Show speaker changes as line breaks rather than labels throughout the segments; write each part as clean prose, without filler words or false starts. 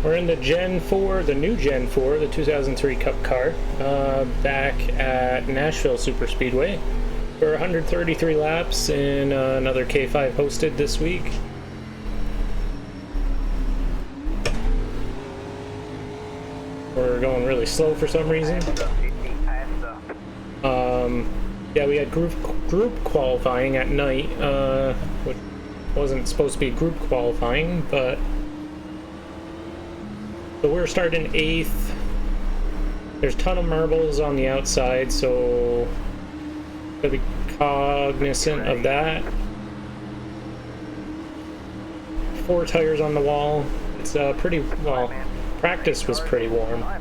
We're in the Gen 4, the new Gen 4, the 2003 Cup car, back at Nashville Superspeedway for 133 laps in another K5 hosted this week. We're going really slow for some reason. Yeah, we had group qualifying at night, which wasn't supposed to be group qualifying, but so we're starting 8th. There's a ton of marbles on the outside, so gotta be cognizant of that. 4 tires on the wall. It's pretty well. Practice was pretty warm. I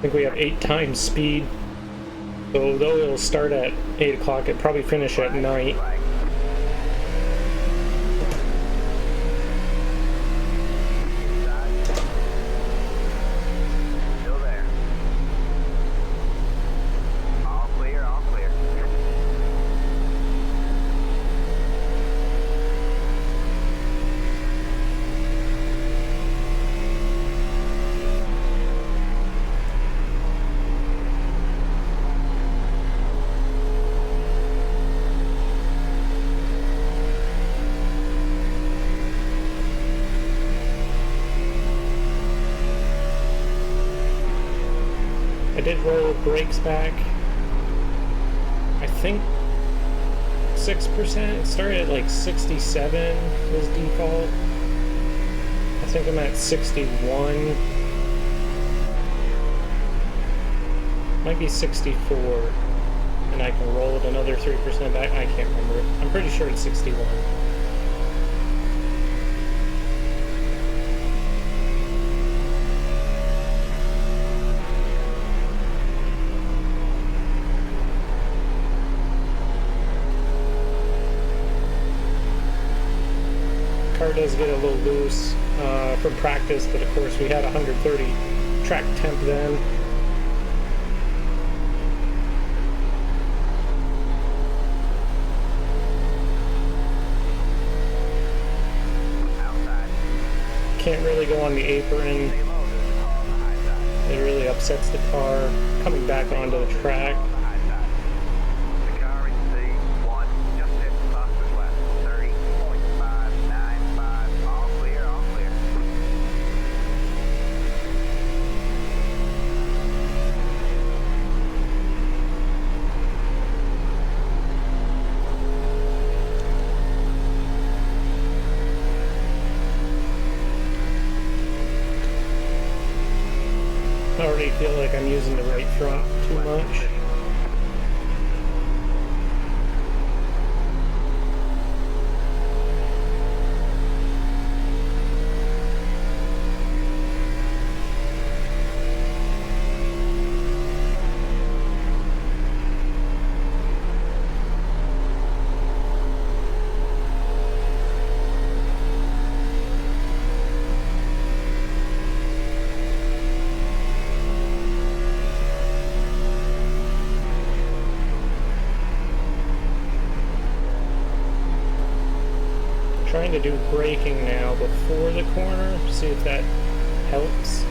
think we have 8 times speed. So though it'll start at 8 o'clock, it'll probably finish at night. I did roll brakes back, I think 6%. It started at like 67 was default. I think I'm at 61. Might be 64. And I can roll it another 3% back. I can't remember. I'm pretty sure it's 61. Car does get a little loose from practice, but of course we had 130 track temp then. Can't really go on the apron. It really upsets the car coming back onto the track. I already feel like I'm using the right front too much. Trying to do braking now before the corner, see if that helps.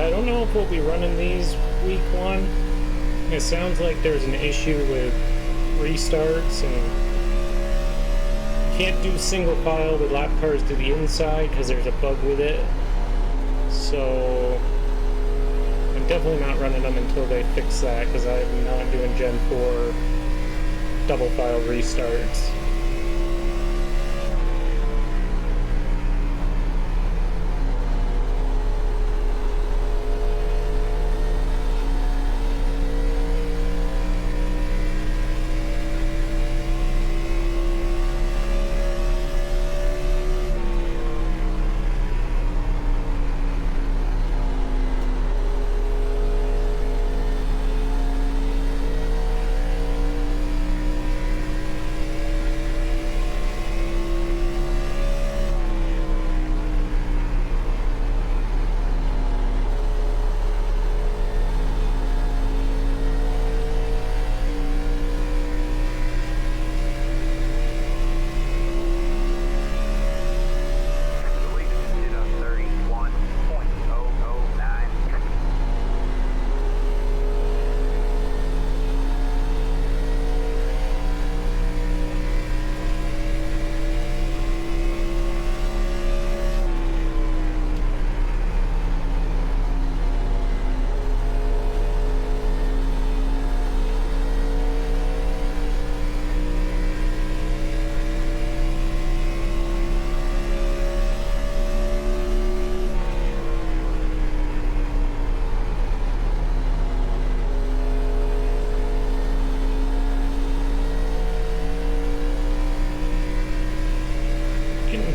Yeah, I don't know if we'll be running these week 1. It sounds like there's an issue with restarts, and you can't do single file with lap cars to the inside because there's a bug with it. So I'm definitely not running them until they fix that, because I'm not doing Gen 4 double file restarts.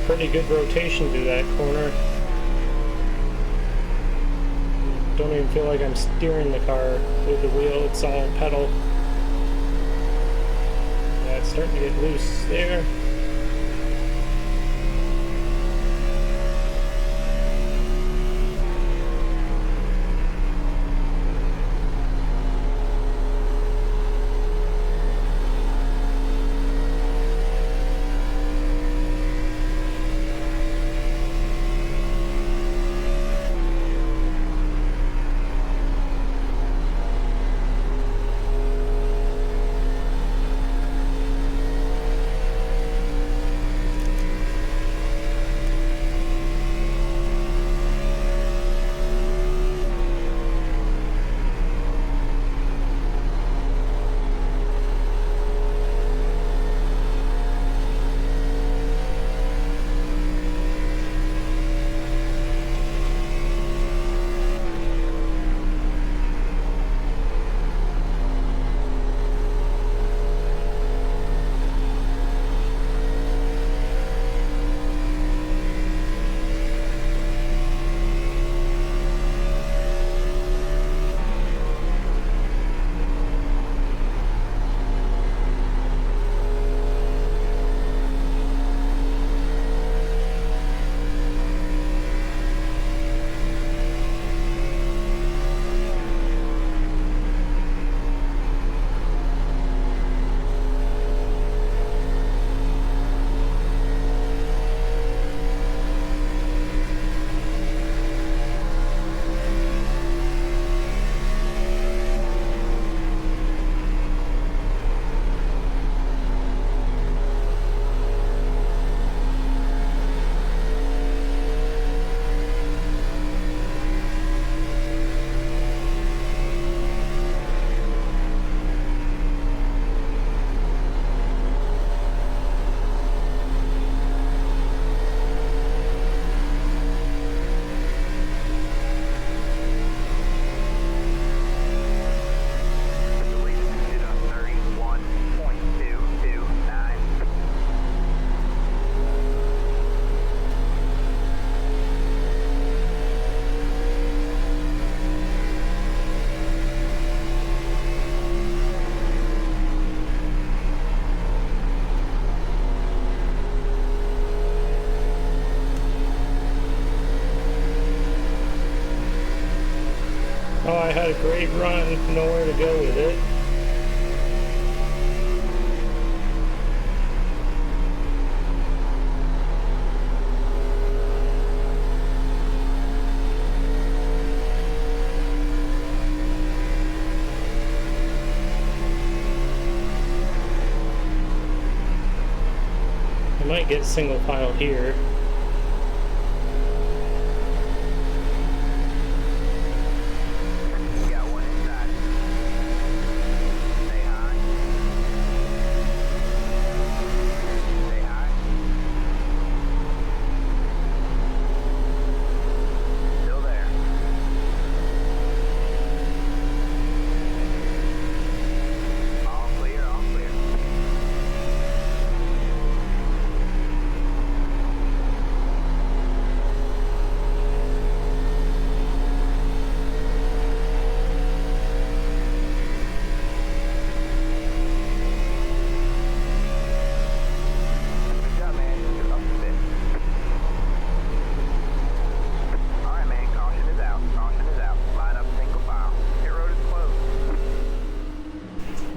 Pretty good rotation through that corner. Don't even feel like I'm steering the car with the wheel, it's all pedal. Yeah, it's starting to get loose there. Oh, I had a great run, nowhere to go with it. get single file here.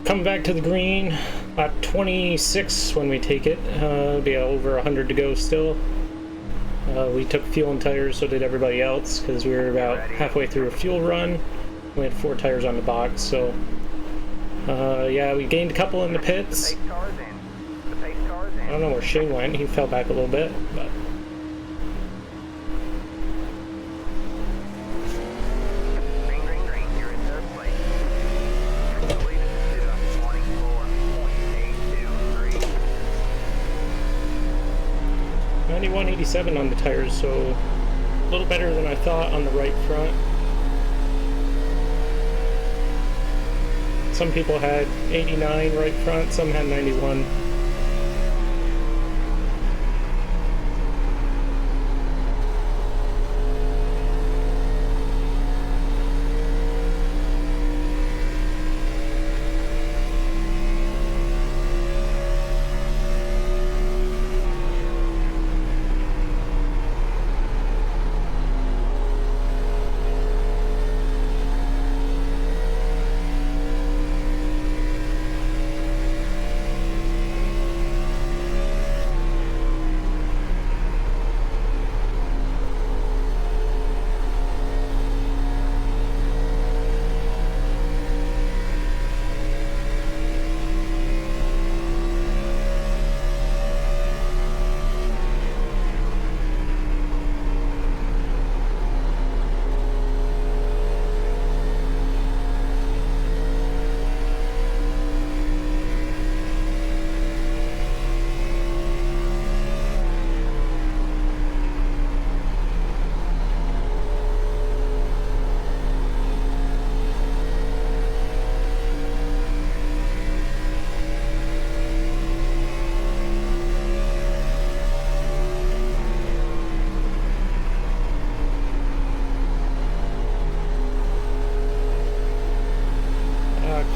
Coming back to the green, lap 26 when we take it. It'll be over 100 to go still. We took fuel and tires, so did everybody else, because we were about halfway through a fuel run. We had 4 tires on the box, so yeah, we gained a couple in the pits. I don't know where Shane went. He fell back a little bit, but .87 on the tires, so a little better than I thought on the right front. Some people had 89 right front, some had 91.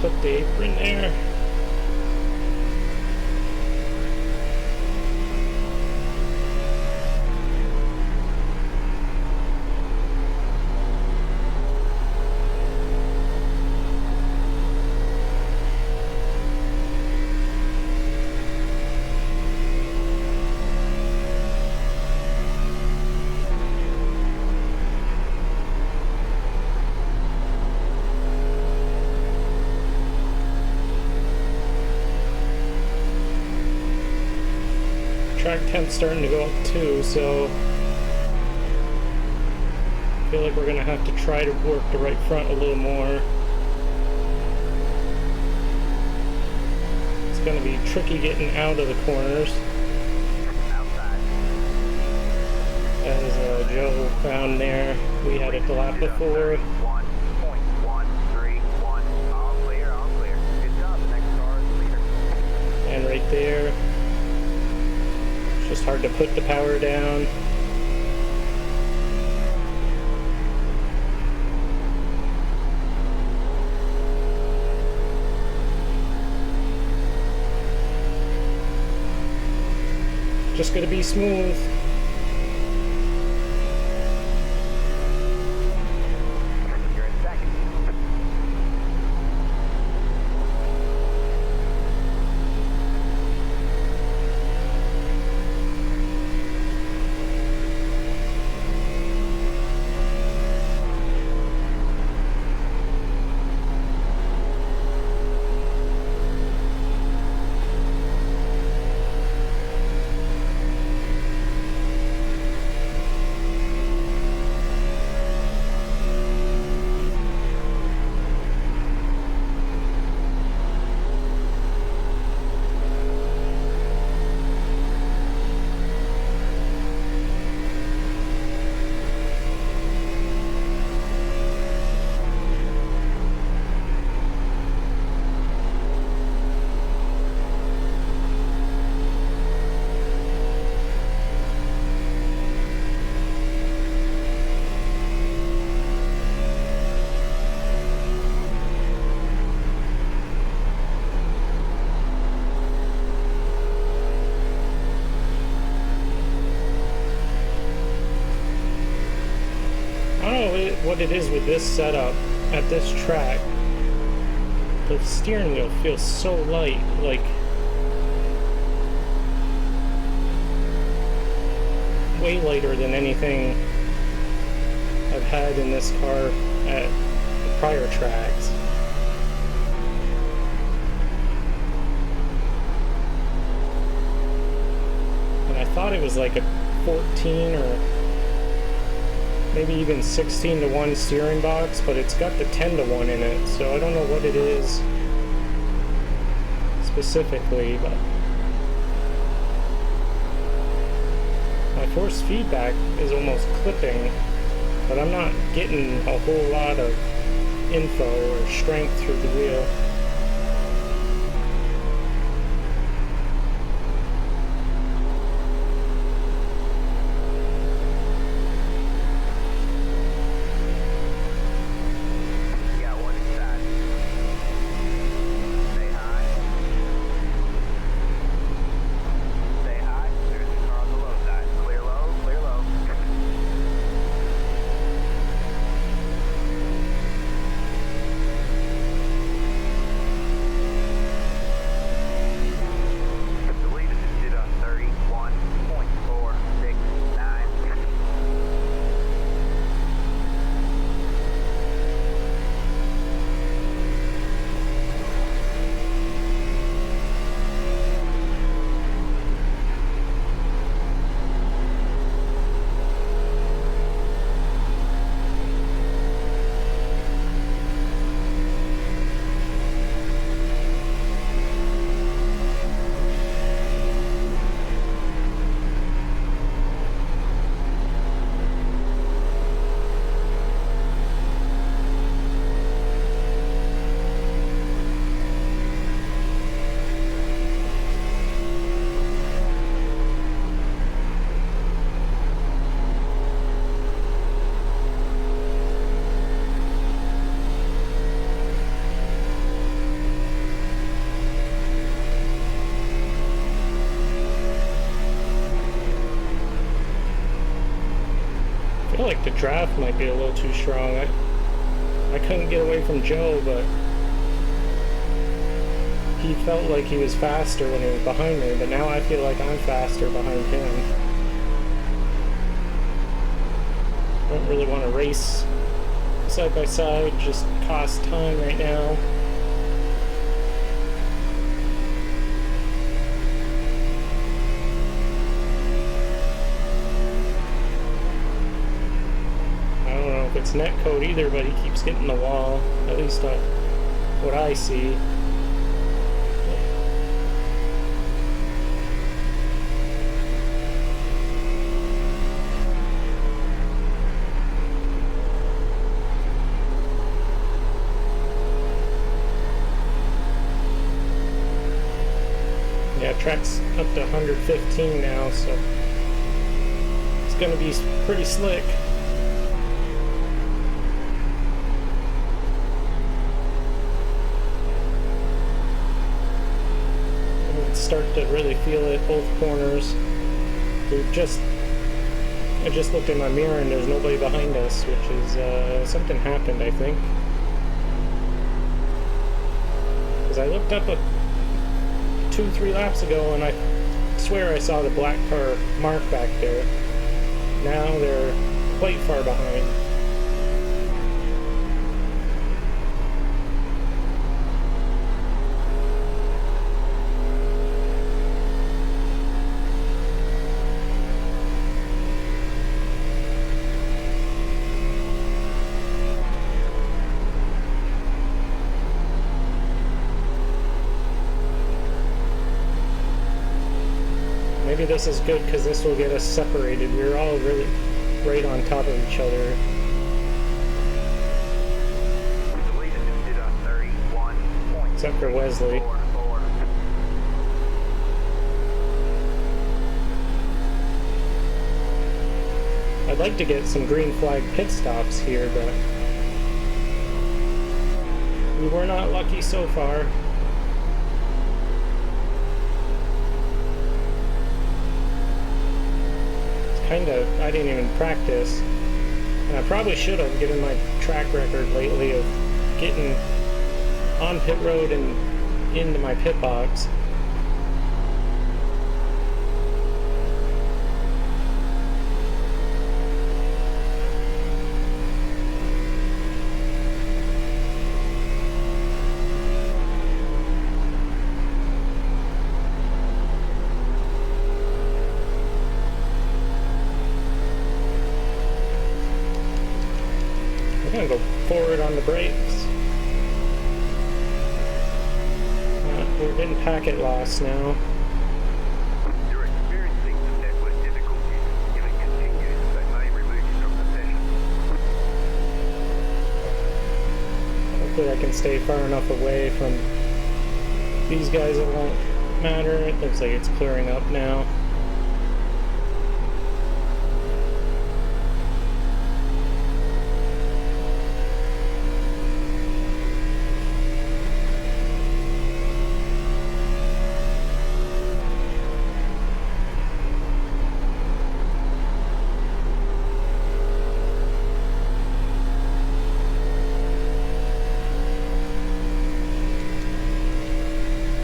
Clip the apron there. Track temp's starting to go up too, so I feel like we're gonna have to try to work the right front a little more. It's gonna be tricky getting out of the corners. As Joe found there, we had it the lap before. And right there. Just hard to put the power down. Just gonna be smooth. what it is with this setup at this track. The steering wheel feels so light, like way lighter than anything I've had in this car at the prior tracks. And I thought it was like a 14 or maybe even 16-to-1 steering box, but it's got the 10-to-1 in it, so I don't know what it is specifically, but my force feedback is almost clipping, but I'm not getting a whole lot of info or strength through the wheel. I feel like the draft might be a little too strong. I couldn't get away from Joe, but he felt like he was faster when he was behind me, but now I feel like I'm faster behind him. I don't really want to race side by side, just cost time right now. It's net code either, but he keeps hitting the wall, at least on what I see. Yeah, track's up to 115 now, so it's gonna be pretty slick. Start to really feel it both corners. I just looked in my mirror and there's nobody behind us, which is something happened, I think, because I looked up 2-3 laps ago and I swear I saw the black car mark back there. Now they're quite far behind. Maybe this is good because this will get us separated. We're all really right on top of each other. Except for Wesley. I'd like to get some green flag pit stops here, but we were not lucky so far. I didn't even practice. And I probably should have, given my track record lately of getting on pit road and into my pit box. I'm gonna go forward on the brakes. We're getting packet loss now.
You're experiencing some network difficulties. If it continues, they may remove you from the session.
Hopefully I can stay far enough away from these guys it won't matter. It looks like it's clearing up now.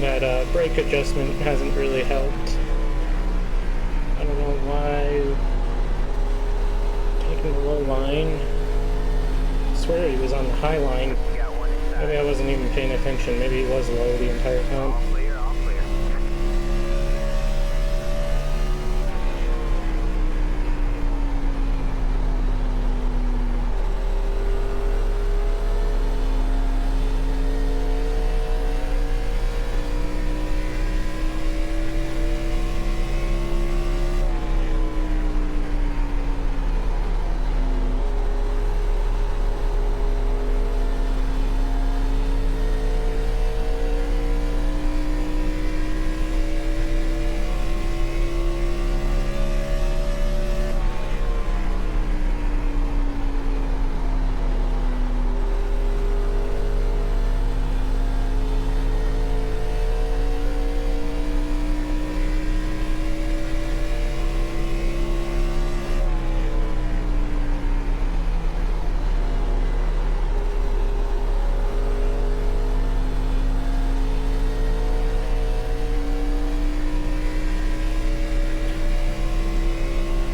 That brake adjustment hasn't really helped. I don't know why. Taking the low line. I swear he was on the high line. Maybe I wasn't even paying attention. Maybe he was low the entire time.
All clear, all clear.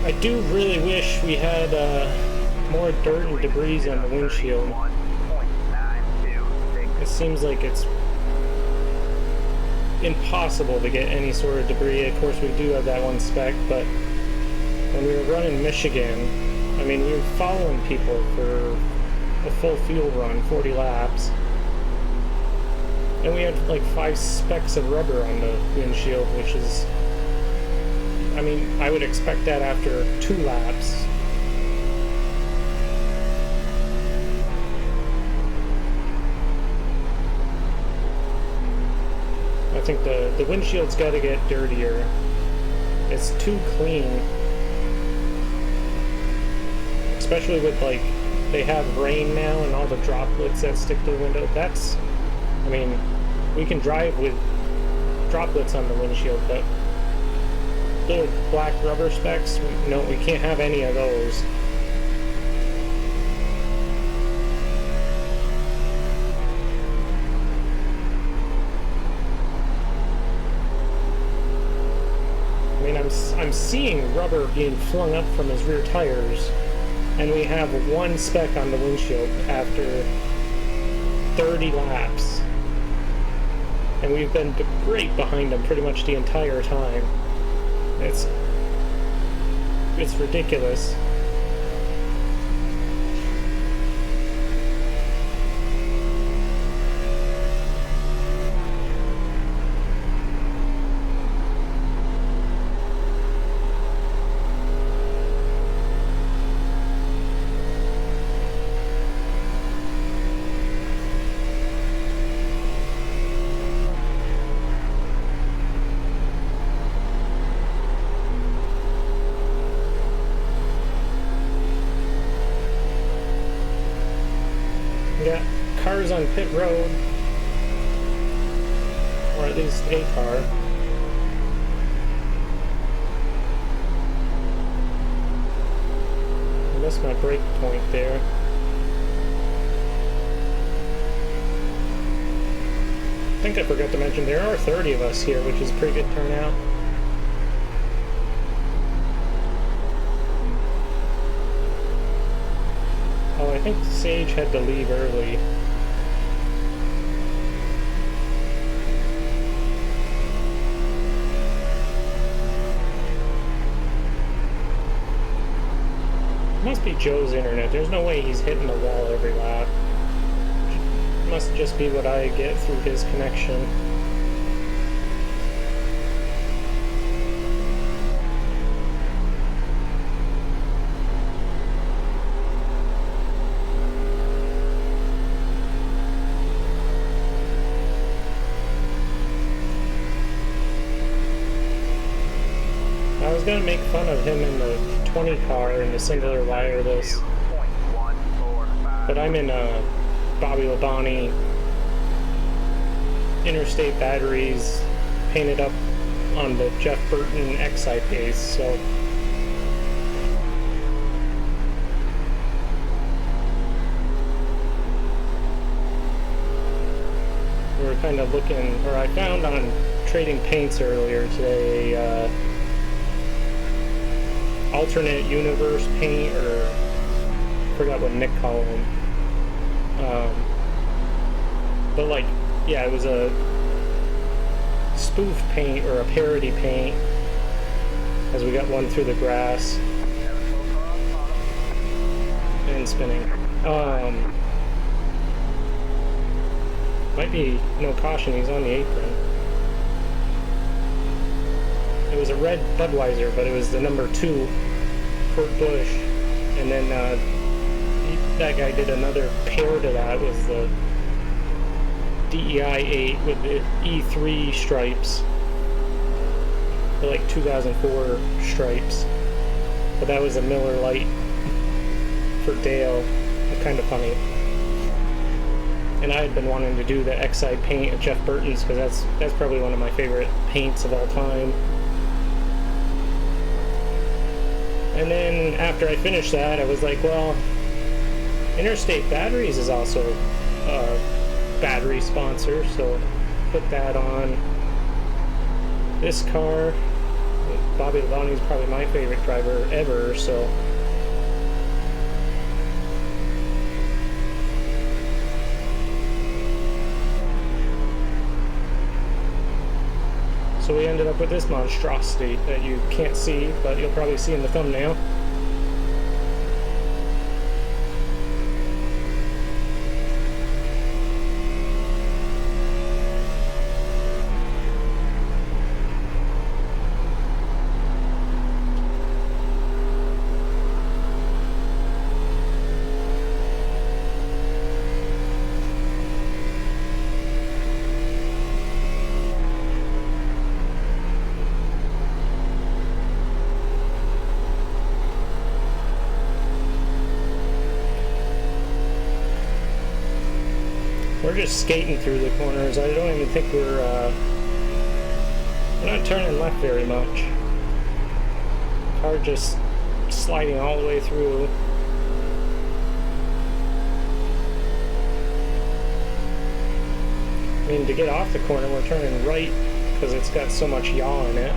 I do really wish we had more dirt and debris on the windshield.
1.926.
It seems like it's impossible to get any sort of debris. Of course, we do have that one spec, but when we were running Michigan, I mean, we were following people for a full fuel run, 40 laps, and we had like 5 specks of rubber on the windshield, which is, I mean, I would expect that after 2 laps. I think the windshield's got to get dirtier. It's too clean. Especially with, like, they have rain now and all the droplets that stick to the window. That's, I mean, we can drive with droplets on the windshield, but little black rubber specks, no, we can't have any of those. I mean, I'm seeing rubber being flung up from his rear tires, and we have 1 speck on the windshield after 30 laps. And we've been right behind him pretty much the entire time. It's ridiculous. Got cars on pit road, or at least a car. missed my break point there. I think I forgot to mention there are 30 of us here, which is a pretty good turnout. Oh, I think Sage had to leave early. Must be Joe's internet. There's no way he's hitting the wall every lap. Must just be what I get through his connection. I was gonna make fun of him in the 20 car in the singular wireless, but I'm in a Bobby Labonte Interstate batteries painted up on the Jeff Burton XI pace, so we were kind of looking, or I found on Trading Paints earlier today, alternate universe paint, or I forgot what Nick called them. But like, yeah, it was a spoof paint or a parody paint, as we got one through the grass and spinning. Might be no caution, he's on the apron. It was a red Budweiser, but it was the number 2 Kurt Busch, and then that guy did another pair to that with the DEI 8 with the E3 stripes, the like 2004 stripes, but that was a Miller Lite for Dale. It's kind of funny. And I had been wanting to do the XI paint at Jeff Burton's because that's probably one of my favorite paints of all time. And then after I finished that, I was like, well, Interstate Batteries is also a battery sponsor, so put that on this car. Bobby Labonte is probably my favorite driver ever, so we ended up with this monstrosity that you can't see, but you'll probably see in the thumbnail. We're just skating through the corners. I don't even think we're not turning left very much. Car just sliding all the way through. I mean, to get off the corner, we're turning right because it's got so much yaw in it.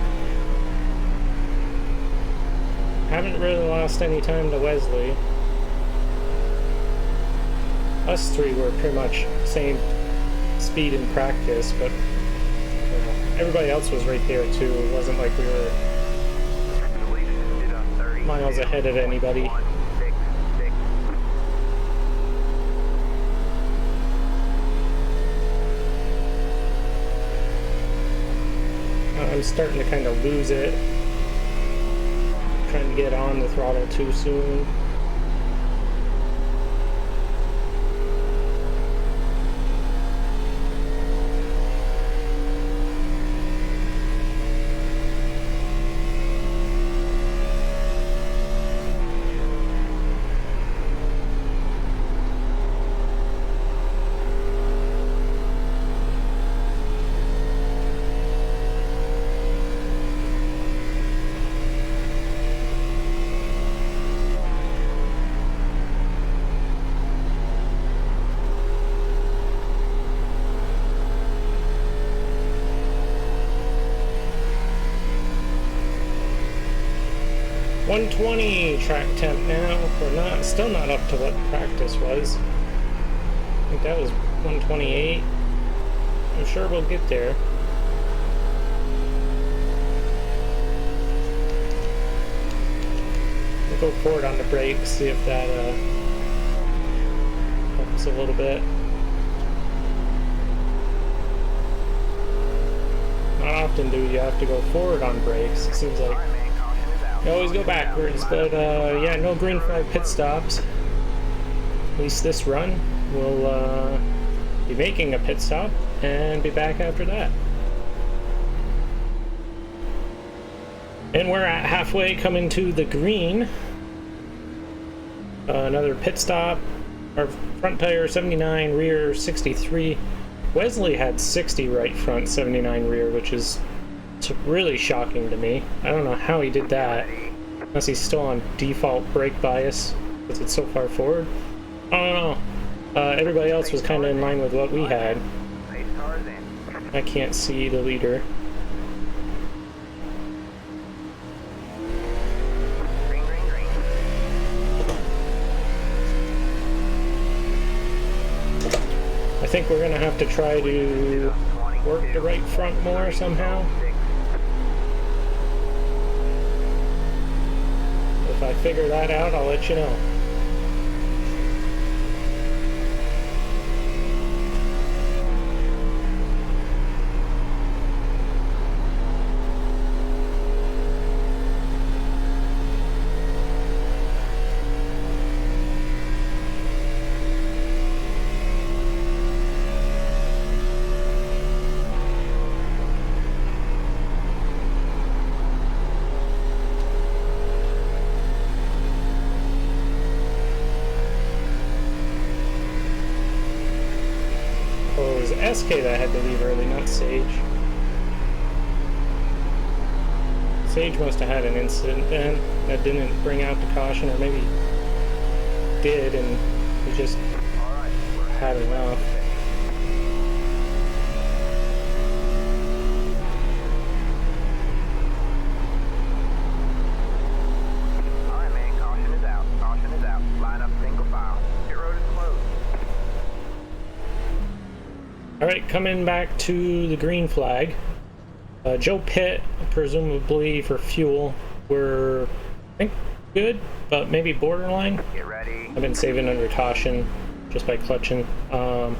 Haven't really lost any time to Wesley. Us three were pretty much same speed in practice, but everybody else was right there too. It wasn't like we were miles ahead of anybody. I'm starting to kind of lose it. Trying to get on the throttle too soon. 120 track temp now. We're still not up to what practice was. I think that was 128. I'm sure we'll get there. We'll go forward on the brakes, see if that helps a little bit. Not often do you have to go forward on brakes. It seems like you always go backwards, but yeah, no green flag pit stops. At least this run. We'll be making a pit stop and be back after that. And we're at halfway coming to the green. Another pit stop. Our front tire 79, rear 63. Wesley had 60 right front, 79 rear, which is really shocking to me. I don't know how he did that, unless he's still on default brake bias, because it's so far forward. I don't know. Everybody else was kind of in line with what we had. I can't see the leader. I think we're gonna have to try to work the right front more somehow. If I figure that out, I'll let you know. SK that had to leave early, not Sage. Sage must have had an incident then that didn't bring out the caution, or maybe did and he just had enough.
Alright man, caution is out. Caution is out. Line up single file. Pit road is closed.
Alright, coming back to the green flag. Joe Pitt, presumably for fuel, we're, I think, good, but maybe borderline.
Get ready.
I've been saving under caution just by clutching. Yeah,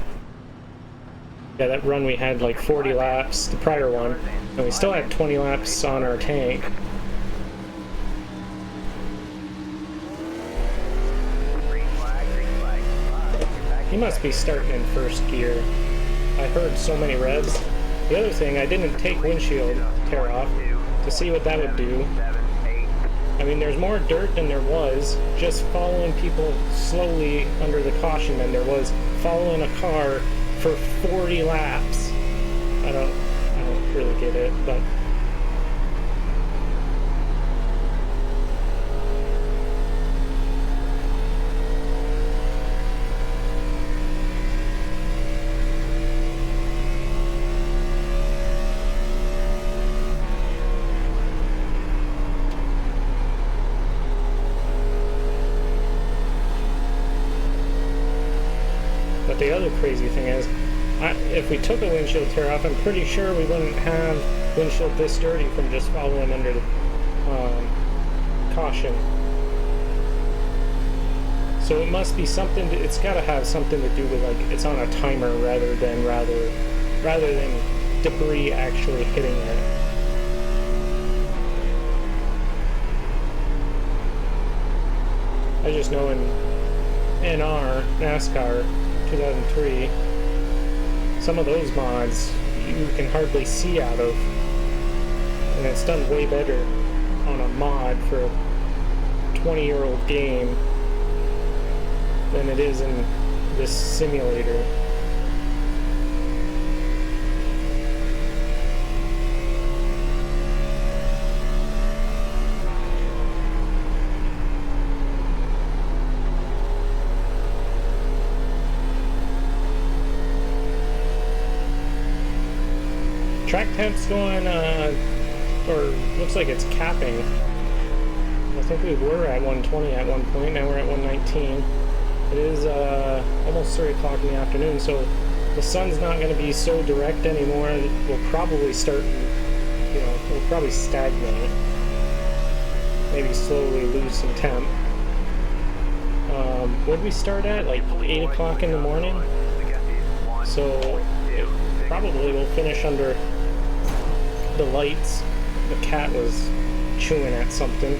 that run we had like 40 laps, the prior one, and we still had 20 laps on our tank.
Green flag, green flag.
He must be starting in first gear. I heard so many revs. The other thing, I didn't take windshield tear off to see what that would do.
7, 8.
I mean, there's more dirt than there was just following people slowly under the caution than there was following a car for 40 laps. I don't really get it, but the other crazy thing is, if we took a windshield tear off, I'm pretty sure we wouldn't have windshield this dirty from just following under the caution. So it must be something. It's got to have something to do with, like, it's on a timer rather than debris actually hitting it. I just know in NR NASCAR 2003, some of those mods you can hardly see out of, and it's done way better on a mod for a 20-year-old game than it is in this simulator. Track temp's going, or looks like it's capping. I think we were at 120 at one point, now we're at 119. It is almost 3 o'clock in the afternoon, so the sun's not going to be so direct anymore. We'll probably start, we'll probably stagnate. Maybe slowly lose some temp. Would we start at like 8 o'clock in the morning? So it probably will finish under the lights. The cat was chewing at something.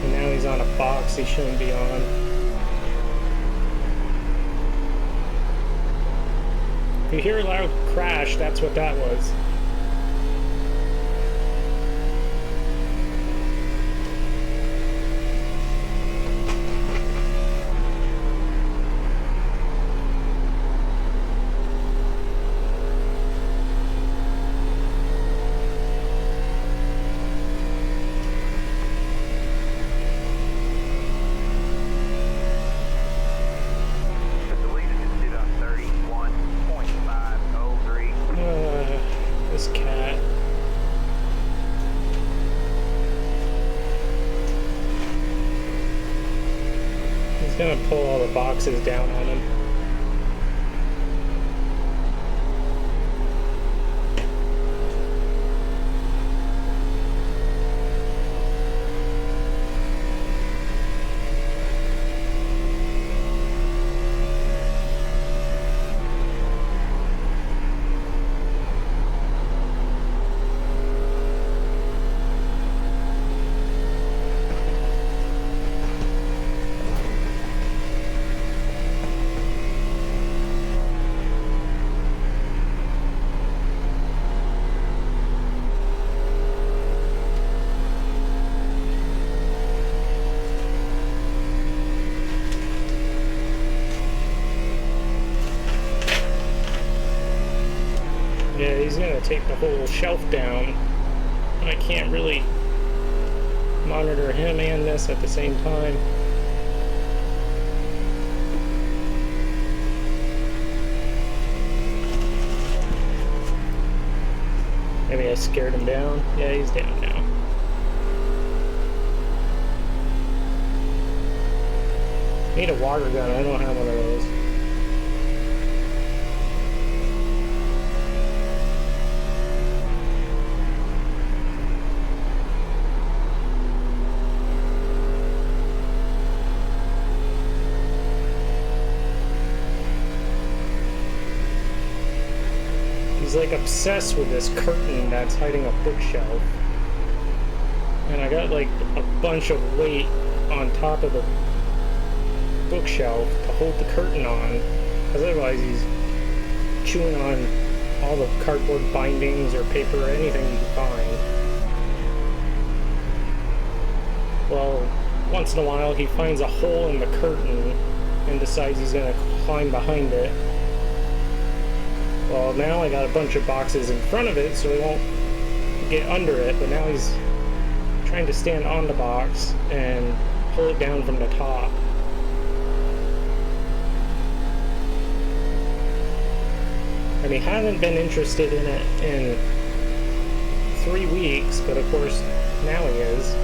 And now he's on a box he shouldn't be on. If you hear a loud crash, that's what that was. This cat. He's gonna pull all the boxes down on him. Yeah, he's gonna take the whole shelf down. I can't really monitor him and this at the same time. Maybe I scared him down. Yeah, he's down now. Need a water gun. I don't have one of those. He's like obsessed with this curtain that's hiding a bookshelf. And I got like a bunch of weight on top of the bookshelf to hold the curtain on, because otherwise he's chewing on all the cardboard bindings or paper or anything he can find. Well, once in a while he finds a hole in the curtain and decides he's gonna climb behind it. Well, now I got a bunch of boxes in front of it so he won't get under it, but now he's trying to stand on the box and pull it down from the top. And he hadn't been interested in it in 3 weeks, but of course now he is.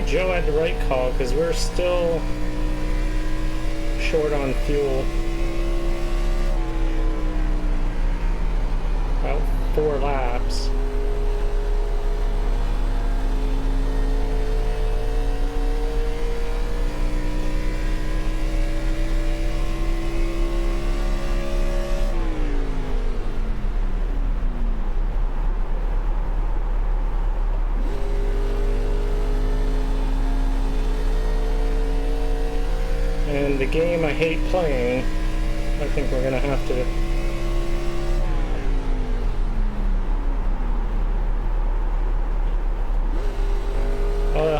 maybe Joe had the right call, because we're still short on fuel. About 4 laps. And the game I hate playing, I think we're gonna have to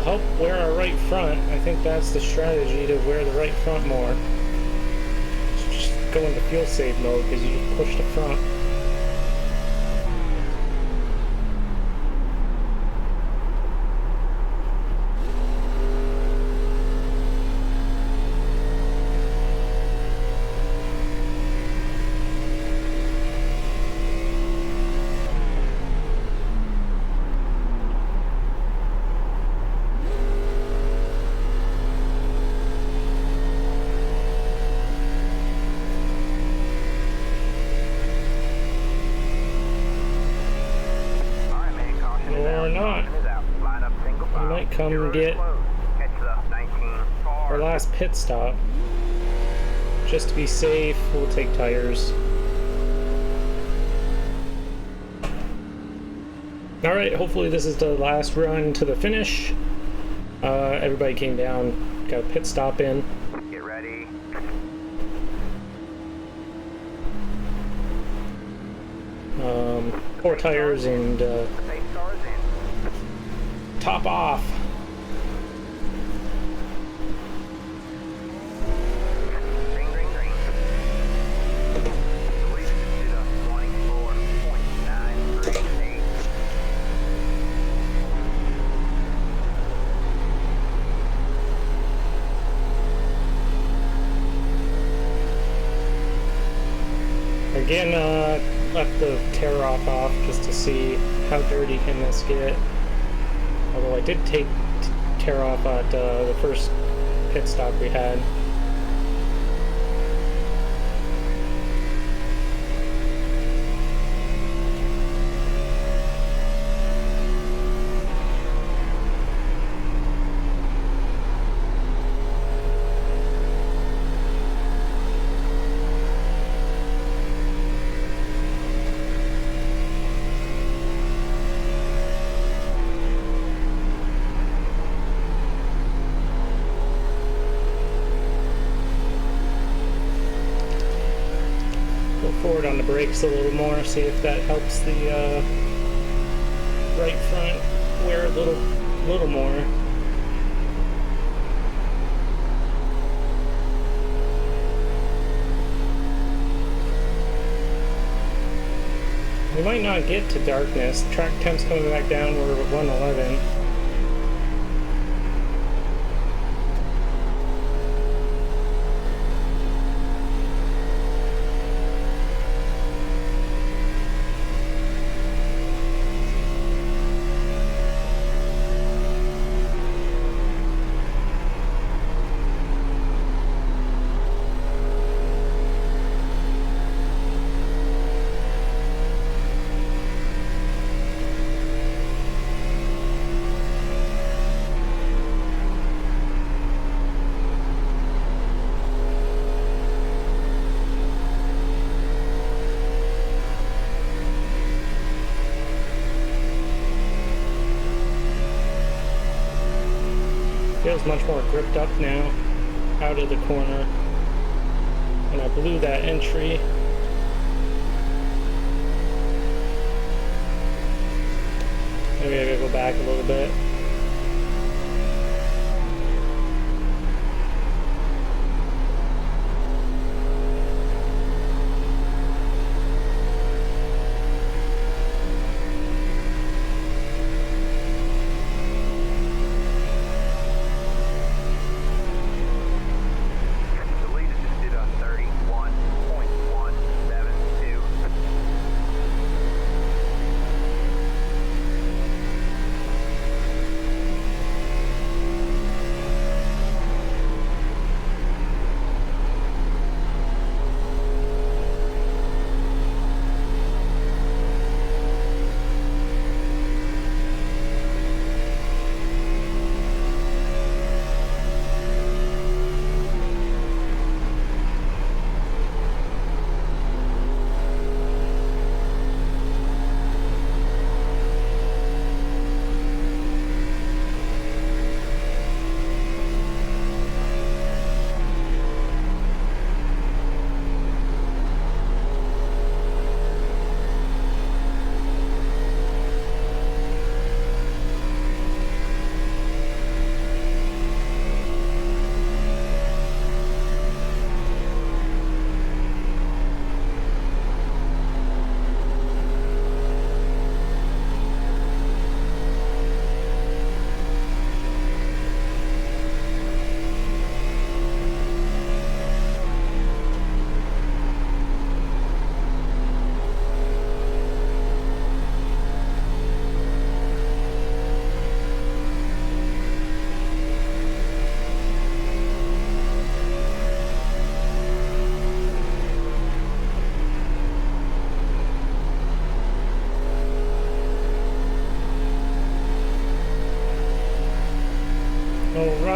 help wear our right front. I think that's the strategy, to wear the right front more. Just go into fuel save mode because you just push the front. Come get our last pit stop. Just to be safe, we'll take tires. Alright, hopefully this is the last run to the finish. Everybody came down, got a pit stop in.
Get ready.
4 tires and top off. Again, left the tear rock off just to see how dirty can this get. Although I did take tear off at the first pit stop we had. Forward on the brakes a little more, see if that helps the right front wear a little more. We might not get to darkness. Track temp's coming back down, we're at 111. Feels much more gripped up now, out of the corner. And I blew that entry. Maybe I gotta go back a little bit.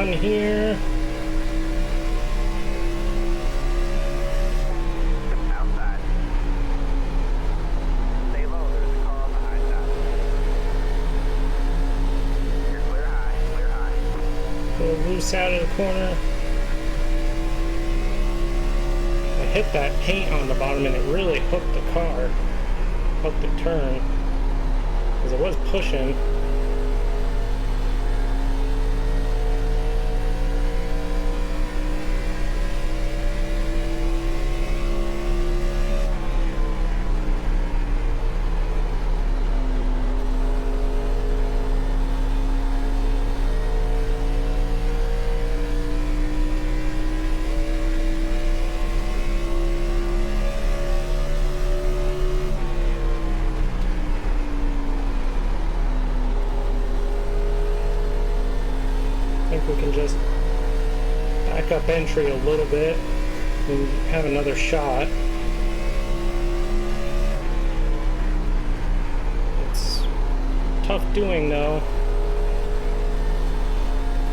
run here.
Outside. Stay low, there's a car on the high side. You're clear high, clear high.
Go loose out of the corner. I hit that paint on the bottom and it really hooked the car. Hooked the turn. Because it was pushing. We can just back up entry a little bit and have another shot. It's tough doing though.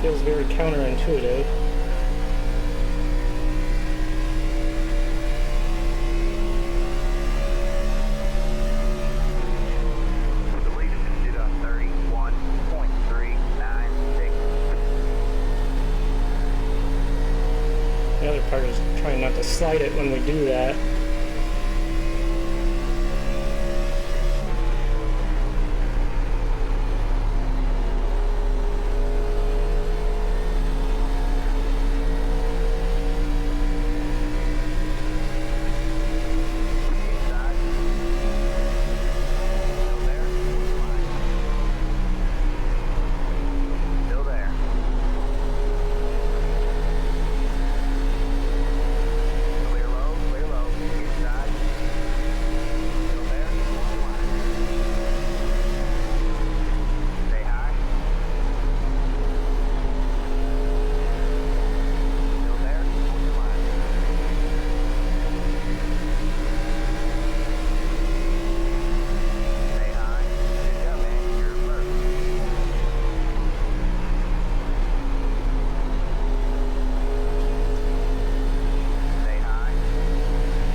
Feels very counterintuitive. The other part is trying not to slide it when we do that.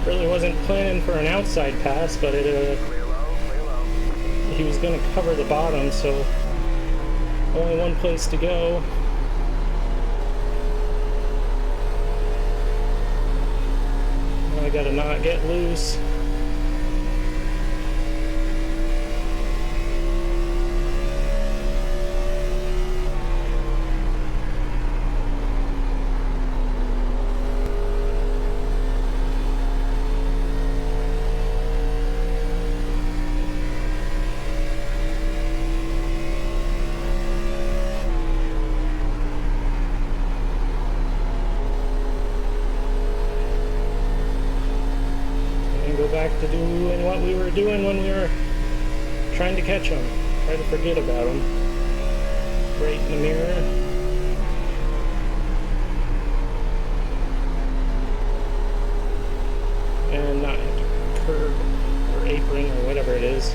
Really wasn't planning for an outside pass, but it he was going to cover the bottom, so only one place to go. Now I gotta not get loose. Go back to doing what we were doing when we were trying to catch them. Try to forget about them. Right in the mirror. And not hit the curb or apron or whatever it is.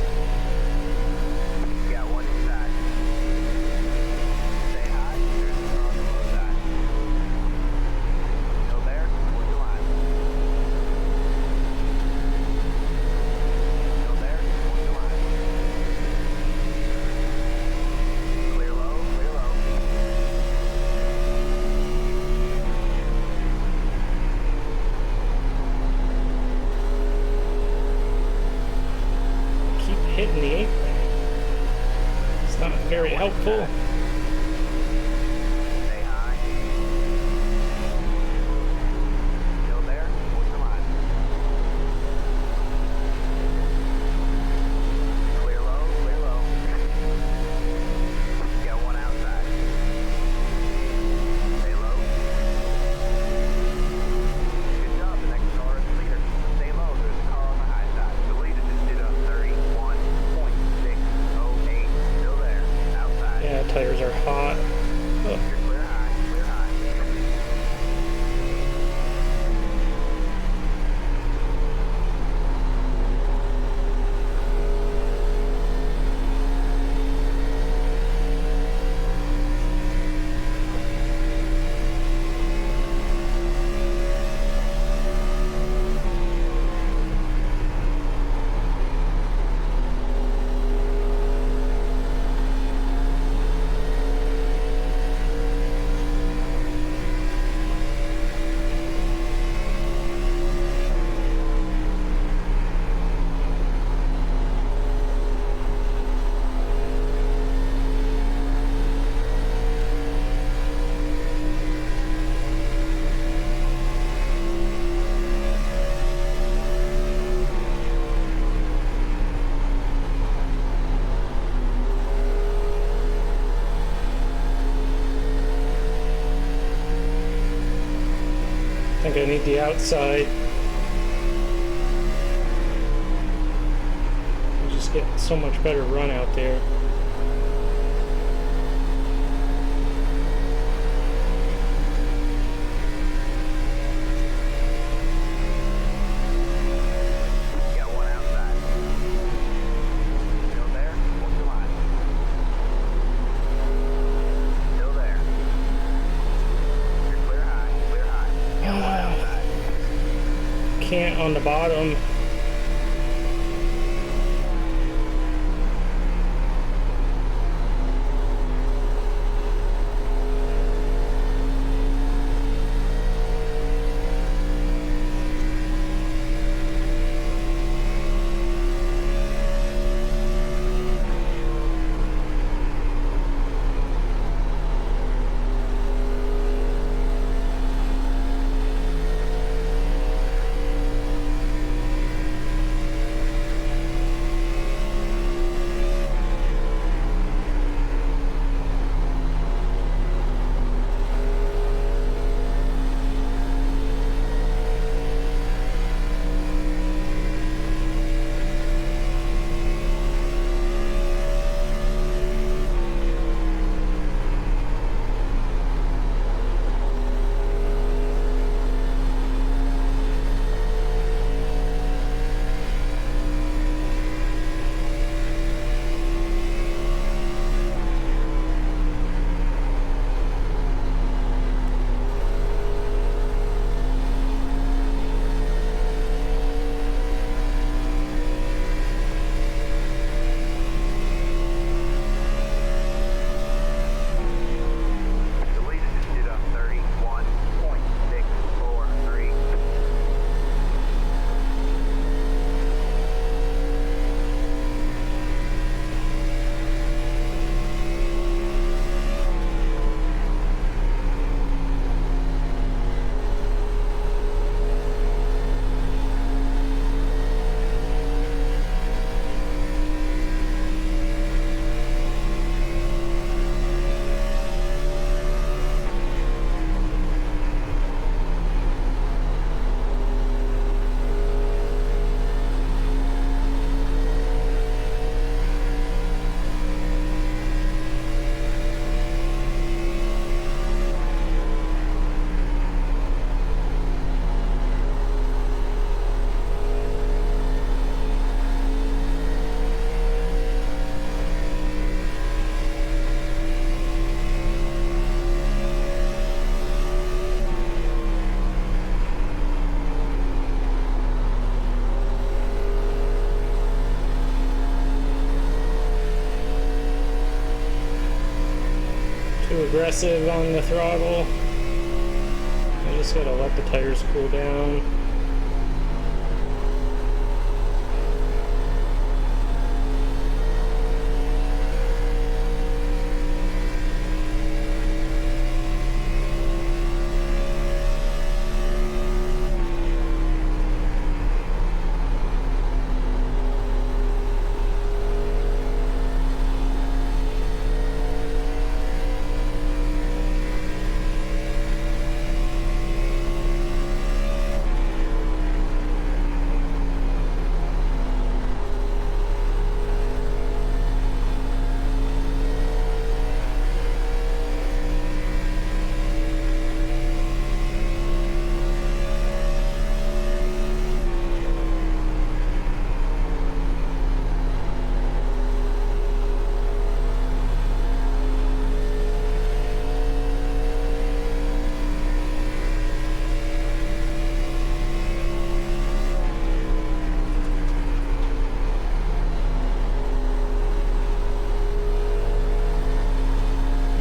Got one inside. Stay high. There's a car on the low side. Still there? Towards the line. Still there? Towards the line. Clear low, clear low.
Keep hitting the apron. It's not very helpful.
Stay high. Still there? Towards the line. Clear low, clear low. Got one outside. Stay low. Good job, the next car is the leader. Stay low, there's a car on the high side. The leader just did a 31.608. Still there, outside.
Yeah, tire I need the outside. You just get so much better run out there.
Got one outside. Still there? What's the line? Still there. You're clear high, clear high. Got one outside.
Can't on the bottom.
The lead is just up 31.643.
Too aggressive on the throttle. I just gotta let the tires cool down.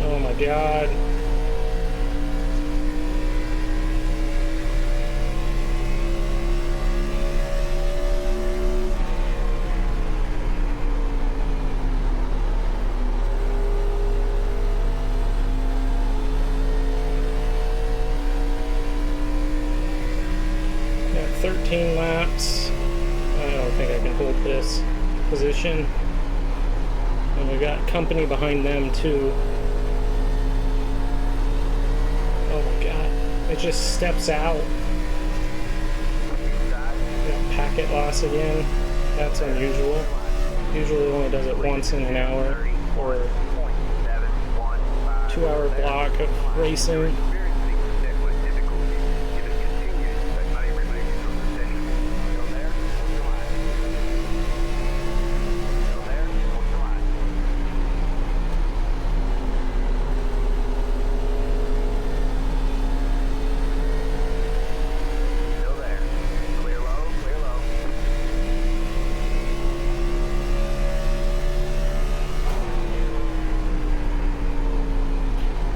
Oh my god. Got 13 laps. I don't think I can hold this position. And we got company behind them too. Oh my god. It just steps out. packet loss again. That's unusual. Usually it only does it once in an hour or 2-hour block of racing.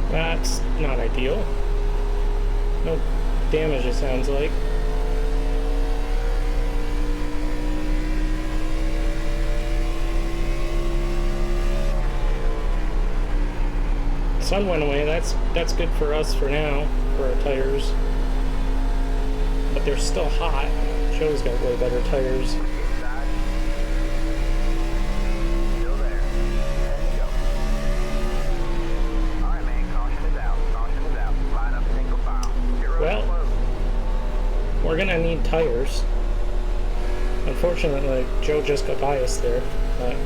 That's not ideal. No damage, it sounds like. Sun went away. That's good for us for now, for our tires. But they're still hot. Joe's got way better tires. Well, we're gonna need tires. Unfortunately, Joe just got by us there, but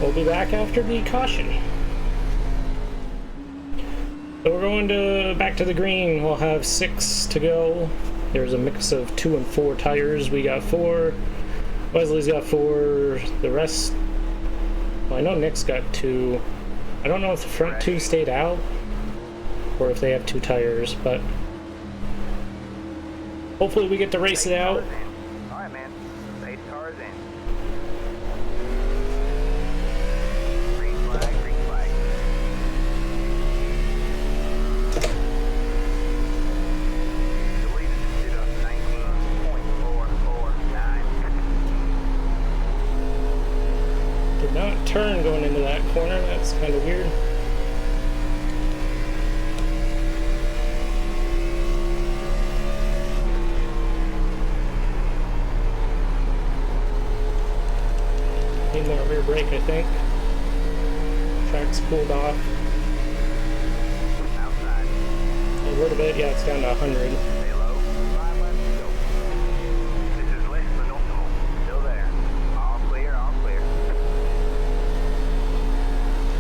we'll be back after the caution. So we're going back to the green. We'll have 6 to go. There's a mix of 2 and 4 tires. We got 4. Wesley's got 4. The rest, well, I know Nick's got 2. I don't know if the front 2 stayed out or if they have 2 tires, but hopefully we get to race it out.
Alright, man. Pace cars in. Green flag, green flag. The lead is stood up 19.449.
Did not turn going into that corner. That's kind of weird. Need more rear brake, I think. Track's cooled off.
Outside.
A little bit, yeah, it's down to 100.
Stay low. 5 left, go. This is less than optimal. Still there. All clear, all clear.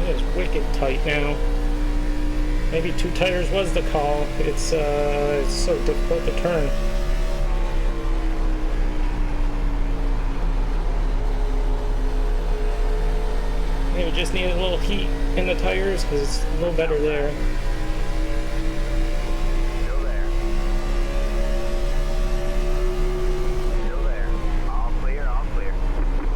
It is wicked tight now. Maybe 2 tires was the call. It's so difficult to turn. Maybe just need a little heat in the tires because it's a little better there.
Still there. Still there. All clear, all clear.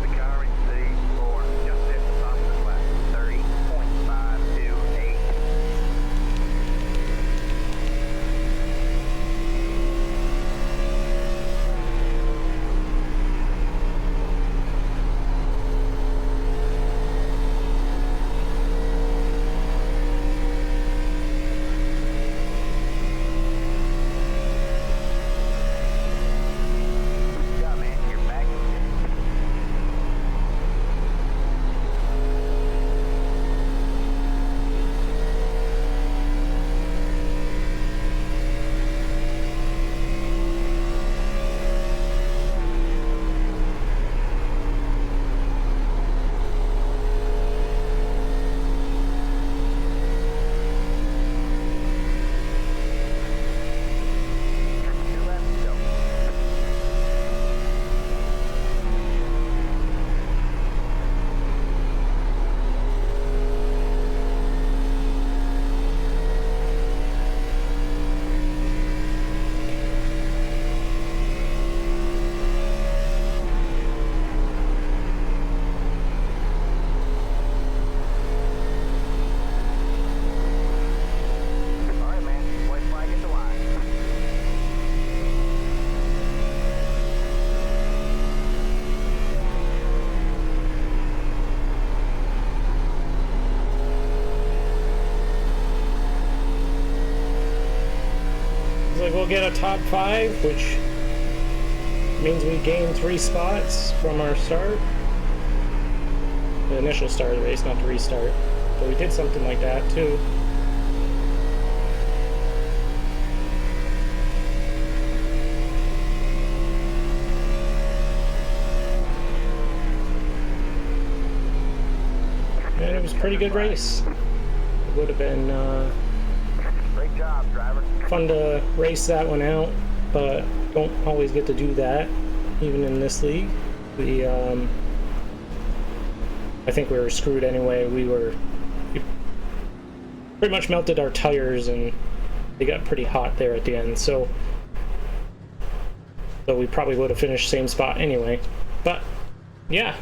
The car in C4, just at the top of the left. 30.528. Yeah, man, you're back. Two left, go. All right, man. White flag at the line.
Looks like we'll get a top 5, which means we gain 3 spots from our start. The initial start of the race, not the restart. But we did something like that too. it was a pretty good race. It would have been
Great job, driver.
fun to race that one out, but don't always get to do that, even in this league. We, I think we were screwed anyway. We pretty much melted our tires, and they got pretty hot there at the end, so we probably would have finished same spot anyway. But yeah,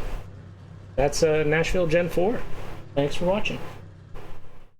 that's Nashville Gen 4. Thanks for watching.